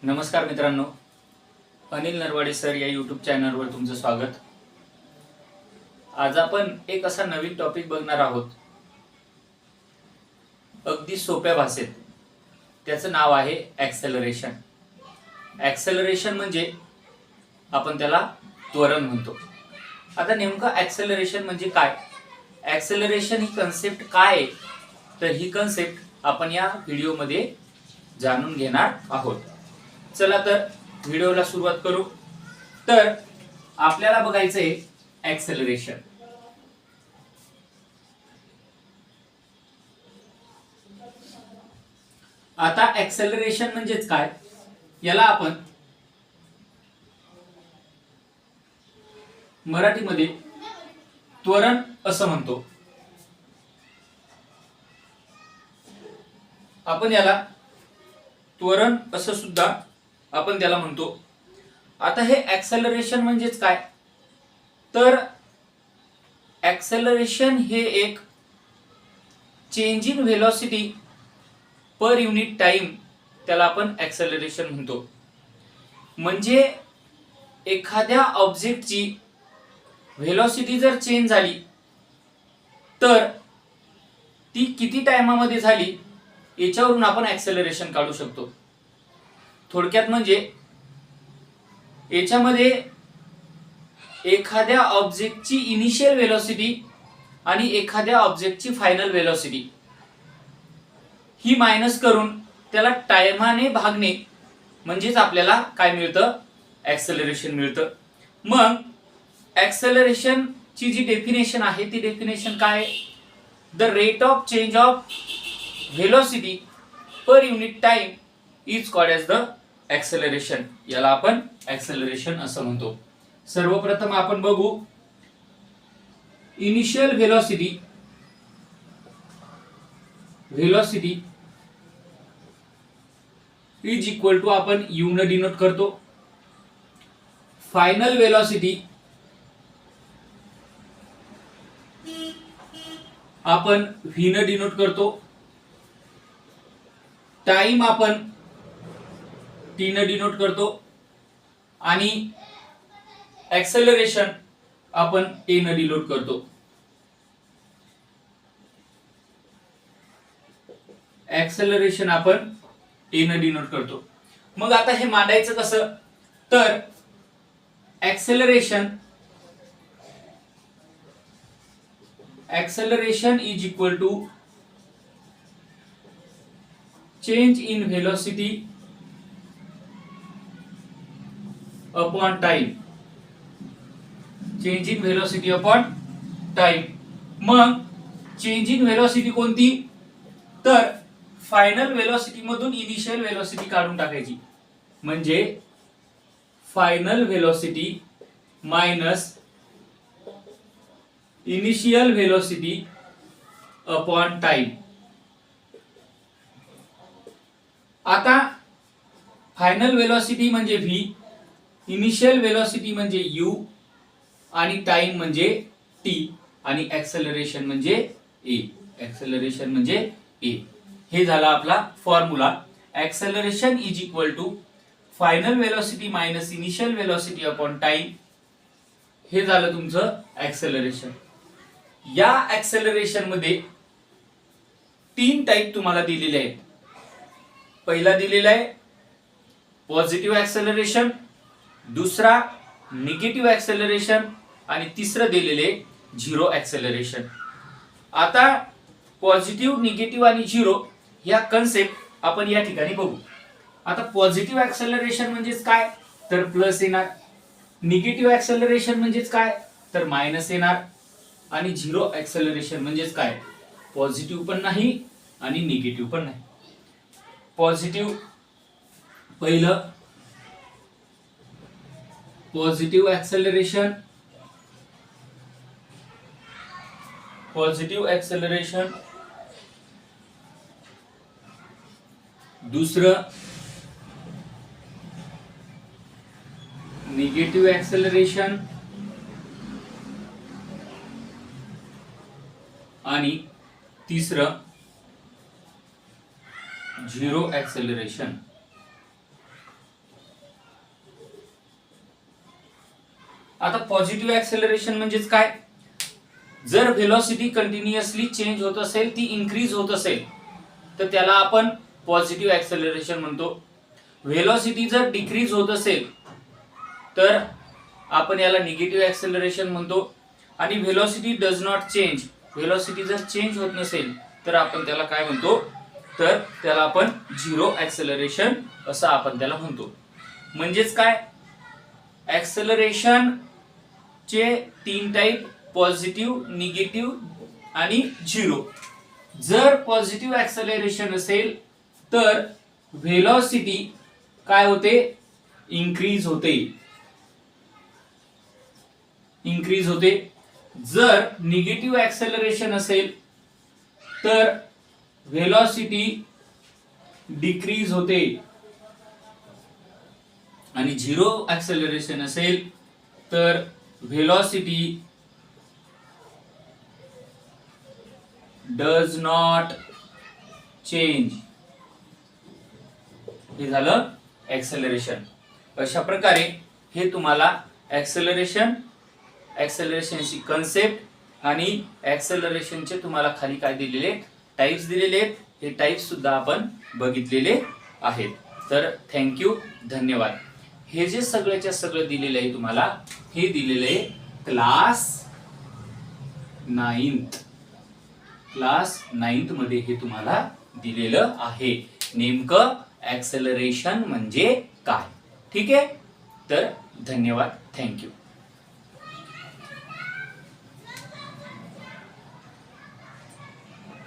नमस्कार मित्रांनो, अनिल नरवाडे सर या यूट्यूब चॅनलवर तुमचं स्वागत। आज आपण एक असा नवीन टॉपिक बघणार आहोत, अगदी सोप्या भाषेत। त्याचं नाव आहे ॲक्सेलरेशन। ॲक्सेलरेशन म्हणजे आपण त्याला त्वरण म्हणतो। आता नेमकं ॲक्सेलरेशन म्हणजे काय, ॲक्सेलरेशन ही कन्सेप्ट काय आहे, तर ही कन्सेप्ट आपण या व्हिडिओमध्ये जाणून घेणार आहोत। चला तर व्हिडिओला सुरुवात करू। तर आपल्याला बघायचंय ॲक्सेलरेशन। आता ॲक्सेलरेशन म्हणजेच काय, याला आपण मराठीमध्ये त्वरण असं म्हणतो। आपण याला त्वरण असं सुद्धा आपण त्याला म्हणतो। आता हे ॲक्सेलरेशन म्हणजेच काय, तर ॲक्सेलरेशन हे एक change in velocity per unit time, त्याला आपण ॲक्सेलरेशन म्हणतो। म्हणजे एखाद्या ऑब्जेक्टची व्हेलॉसिटी जर चेंज झाली तर ती किती टाइमामध्ये झाली याच्यावरून आपण ॲक्सेलरेशन काढू शकतो। थोडक्यात म्हणजे याच्यामध्ये एखाद्या ऑब्जेक्टची इनिशियल व्हेलॉसिटी आणि एखाद्या ऑब्जेक्टची फायनल व्हेलॉसिटी ही मायनस करून त्याला टाइमाने भागणे म्हणजेच आपल्याला काय मिळतं, ॲक्सेलरेशन मिळतं। मग ॲक्सेलरेशन ची जी डेफिनेशन आहे ती डेफिनेशन काय, the rate of change of velocity per unit time is called as the acceleration. याला आपण ॲक्सेलरेशन असं म्हणतो। सर्वप्रथम आपण बघू initial velocity is equal to आपण यू न डिनोट करतो। फायनल व्हेलॉसिटी आपण व्ही न डिनोट करतो। टाइम आपण टी न डिनोट करतो आणि ॲक्सेलरेशन आपण ए न डिनोट करतो। ॲक्सेलरेशन आपण ए न डिनोट करतो। मग आता हे मांडायचं कसं, तर acceleration is equal to change in velocity upon time, change in velocity upon time. मग चेंज इन व्हेलॉसिटी कोणती, तर फायनल व्हेलॉसिटी मधून इनिशियल व्हेलॉसिटी काढून टाकायची, म्हणजे final velocity minus initial velocity upon time. आता फायनल व्हेलॉसिटी म्हणजे व्ही, इनिशियल व्हेलॉसिटी म्हणजे यू आणि टाइम म्हणजे टी आणि ॲक्सेलरेशन म्हणजे ए। ॲक्सेलरेशन म्हणजे ए। हे झाला आपला formula. Acceleration is equal to final velocity minus initial velocity upon time. हे झालं तुमचं ॲक्सेलरेशन। या ॲक्सेलरेशन मध्ये तीन टाइप तुम्हाला दिलेले आहेत। पहिला दिलेला आहे पॉझिटिव्ह ॲक्सेलरेशन, दुसरा निगेटिव्ह ॲक्सेलरेशन आणि तिसरं दिलेले झिरो ॲक्सेलरेशन। आता पॉझिटिव्ह, निगेटिव्ह आणि झिरो या कन्सेप्ट आपण या ठिकाणी बघू। आता पॉझिटिव्ह ॲक्सेलरेशन म्हणजेच काय, तर प्लस येणार। निगेटिव्ह ॲक्सेलरेशन म्हणजेच काय, तर मायनस येणार। आणि झिरो ॲक्सेलरेशन म्हणजेच काय, पॉझिटिव्ह पण नाही आणि निगेटिव्ह पण नाही। पॉझिटिव्ह पहिलं पॉझिटिव्ह ॲक्सेलरेशन, दुसरं निगेटिव्ह ॲक्सेलरेशन आणि तिसरं झिरो ॲक्सेलरेशन। आता पॉझिटिव्ह ऍक्सेलरेशन म्हणजेच काय? जर व्हेलॉसिटी कंटिन्युअसली चेंज होत असेल, ती इन्क्रीज होत असेल, तर त्याला आपण पॉझिटिव्ह ऍक्सेलरेशन म्हणतो. व्हेलॉसिटी जर डिक्रीज होत असेल तर आपण याला निगेटिव्ह ऍक्सेलरेशन म्हणतो. आणि velocity does not change, velocity जर चेंज होत नसेल तर आपण त्याला काय म्हणतो? तर त्याला आपण झिरो ऍक्सेलरेशन असं आपण त्याला म्हणतो. म्हणजेच काय? ऍक्सेलरेशन चे 3 टाईप, पॉझिटिव्ह, निगेटिव्ह आणि झिरो. जर पॉझिटिव्ह ऍक्सेलरेशन असेल तर व्हेलॉसिटी काय होते? इन्क्रीज होते, इन्क्रीज होते. जर निगेटिव्ह ऍक्सेलरेशन असेल तर व्हेलॉसिटी डिक्रीज होते. आणि झिरो ऍक्सेलरेशन असेल तर व्हेलॉसिटी डज नॉट चेंज. हे झालं ऍक्सेलरेशन. अशा प्रकारे हे तुम्हाला ऍक्सेलरेशनची कन्सेप्ट आणि ऍक्सेलरेशनचे तुम्हाला खाली काय दिलेले? टाइप्स दिलेले आहेत. हे टाइप्स सुद्धा आपण बघितलेले आहेत. तर थँक्यू, धन्यवाद. हे जे सगळ्याच्या सगळं दिलेलं आहे तुम्हाला, हे दिलेलं आहे क्लास 9th मध्ये हे तुम्हाला दिलेलं आहे. नेमकं ऍक्सेलरेशन म्हणजे काय? ठीक आहे. तर धन्यवाद, थँक्यू.